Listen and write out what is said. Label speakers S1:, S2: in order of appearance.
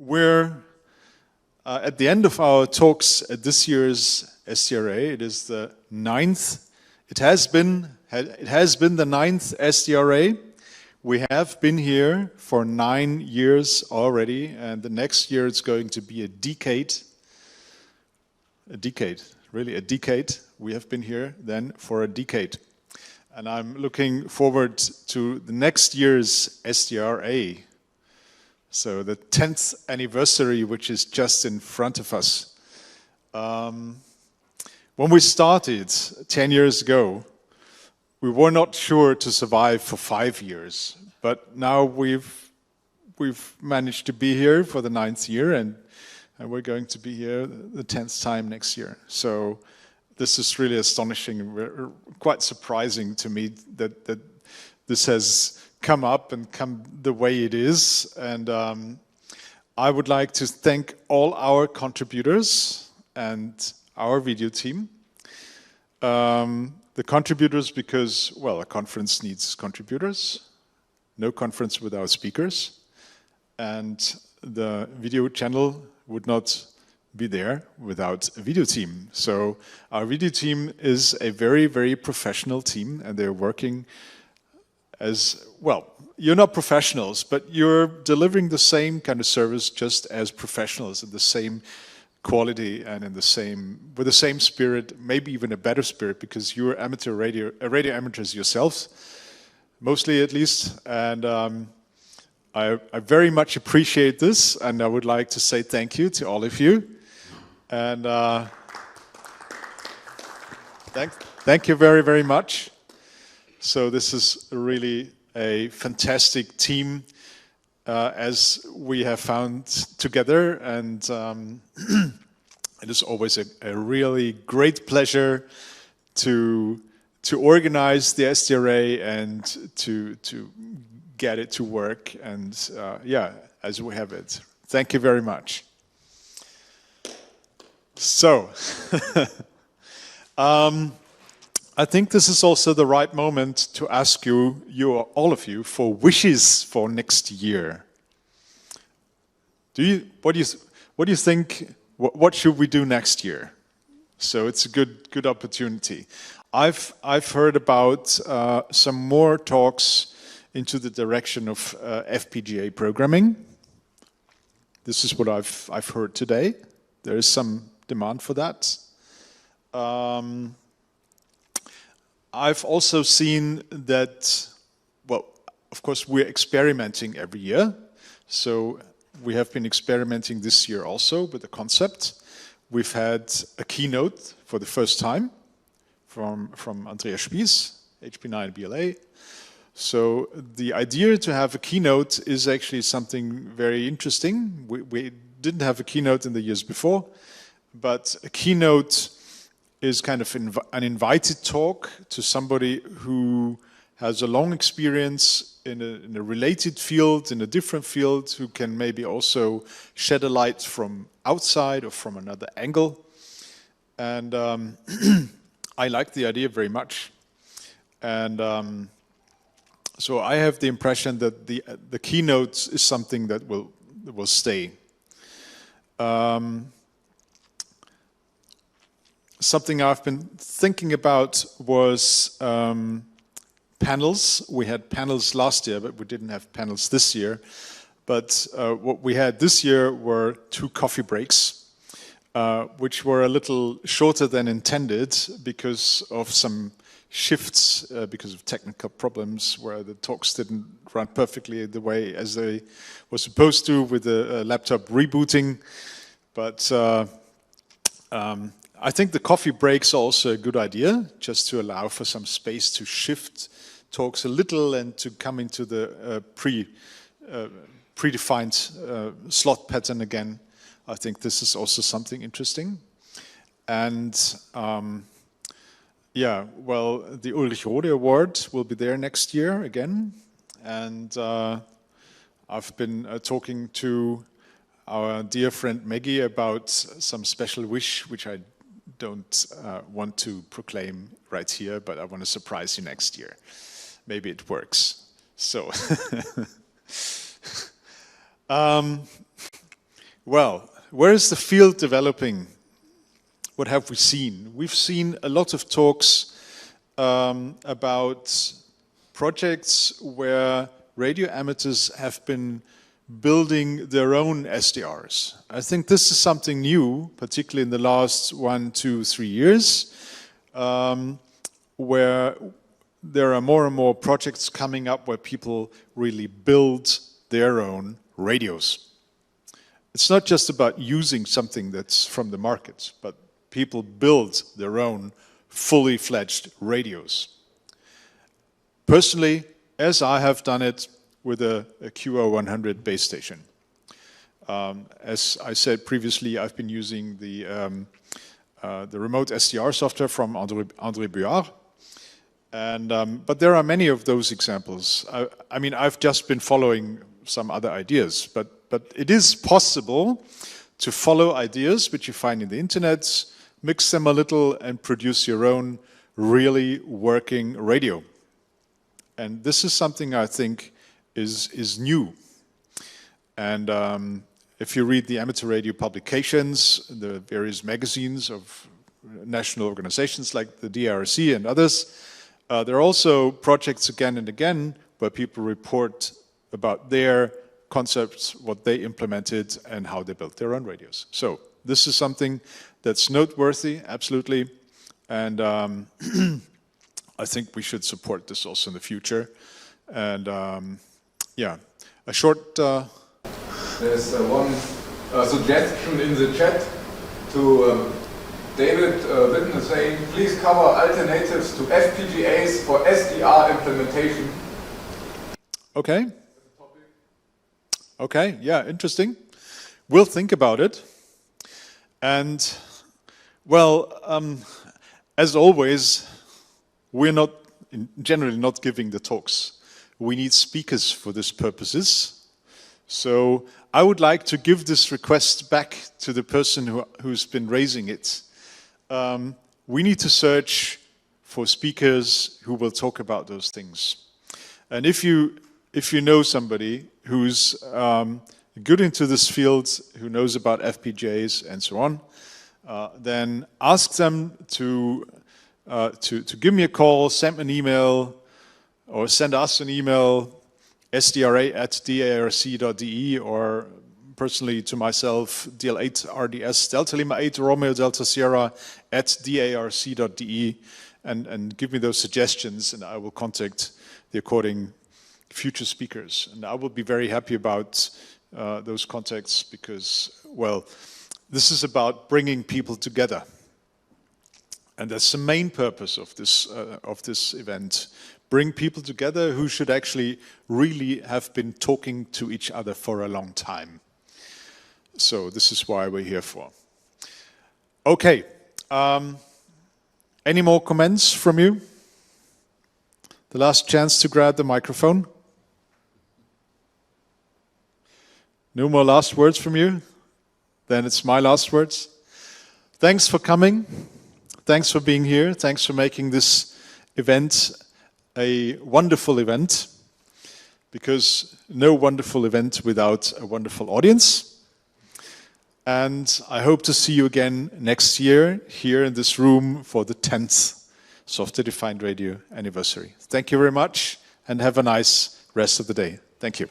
S1: We're at the end of our talks at this year's SDRA. It is the 9th. It has been the 9th SDRA. We have been here for 9 years already, and the next year it's going to be a decade. A decade, really a decade. We have been here then for a decade. And I'm looking forward to the next year's SDRA. So the 10th anniversary, which is just in front of us. When we started 10 years ago, we were not sure to survive for 5 years, but now we've managed to be here for the 9th year, and we're going to be here the 10th time next year. So this is really astonishing, quite surprising to me that this has come up and come the way it is. And I would like to thank all our contributors and our video team. The contributors because, well, a conference needs contributors. No conference without speakers. And the video channel would not be there without a video team. So our video team is a very, very professional team, and they're working as, well, you're not professionals, but you're delivering the same kind of service just as professionals in the same quality and in the same, with the same spirit, maybe even a better spirit, because you're amateur radio amateurs yourselves, mostly at least. And I very much appreciate this, and I would like to say thank you to all of you. And thank you very, very much. So this is really a fantastic team as we have found together, and it is always a really great pleasure to organize the SDRA and to get it to work, and yeah, as we have it. Thank you very much. So, I think this is also the right moment to ask you all of you, for wishes for next year. What do you think? What should we do next year? So it's a good opportunity. I've heard about some more talks into the direction of FPGA programming. This is what I've heard today. There is some demand for that. I've also seen that, well, of course, we're experimenting every year. So we have been experimenting this year also with the concept. We've had a keynote for the first time from Andreas Spies, HP9 BLA. So the idea to have a keynote is actually something very interesting. We didn't have a keynote in the years before, but a keynote is kind of an invited talk to somebody who has a long experience in a related field, in a different field, who can maybe also shed a light from outside or from another angle. And I like the idea very much. And so I have the impression that the keynote is something that will stay. Something I've been thinking about was panels. We had panels last year, but we didn't have panels this year. But what we had this year were 2 coffee breaks, which were a little shorter than intended because of some shifts, because of technical problems where the talks didn't run perfectly the way as they were supposed to with the laptop rebooting. But I think the coffee breaks are also a good idea, just to allow for some space to shift talks a little and to come into the predefined slot pattern again. I think this is also something interesting. And yeah, well, the Ulrich Rode Award will be there next year again. And I've been talking to our dear friend Maggie about some special wish, which I don't want to proclaim right here, but I want to surprise you next year. Maybe it works. So Well, where is the field developing? What have we seen? We've seen a lot of talks about projects where radio amateurs have been building their own SDRs. I think this is something new, particularly in the last 1, 2, 3 years, where there are more and more projects coming up where people really build their own radios. It's not just about using something that's from the market, but people build their own fully fledged radios. Personally, as I have done it with a QO100 base station. As I said previously, I've been using the remote SDR software from André Buard. But there are many of those examples. I mean, I've just been following some other ideas, but it is possible to follow ideas which you find in the internet, mix them a little and produce your own really working radio. And this is something I think is new. And if you read the amateur radio publications, the various magazines of national organizations like the DRC and others, there are also projects again and again where people report about their concepts, what they implemented, and how they built their own radios. So this is something that's noteworthy, absolutely. And I think we should support this also in the future. And yeah, a short...
S2: There's one suggestion in the chat to David Witten saying, please cover alternatives to FPGAs for SDR implementation.
S1: Okay. Okay, yeah, interesting. We'll think about it. And, well, as always, we're generally not giving the talks. We need speakers for these purposes. So I would like to give this request back to the person who's been raising it. We need to search for speakers who will talk about those things. And if you know somebody who's good into this field, who knows about FPGAs and so on, then ask them to give me a call, send me an email, or send us an email, SDRA@DL8RDS, or personally to myself, DL8RDS, Delta Lima 8 Romeo Delta Sierra @DARC.de, and give me those suggestions, and I will contact the according future speakers. And I will be very happy about those contacts because, well, this is about bringing people together. And that's the main purpose of this event. Bring people together who should actually really have been talking to each other for a long time. So this is why we're here for. Okay. Any more comments from you? The last chance to grab the microphone. No more last words from you? Then it's my last words. Thanks for coming. Thanks for being here. Thanks for making this event a wonderful event, because no wonderful event without a wonderful audience. And I hope to see you again next year here in this room for the 10th Software Defined Radio anniversary. Thank you very much and have a nice rest of the day. Thank you.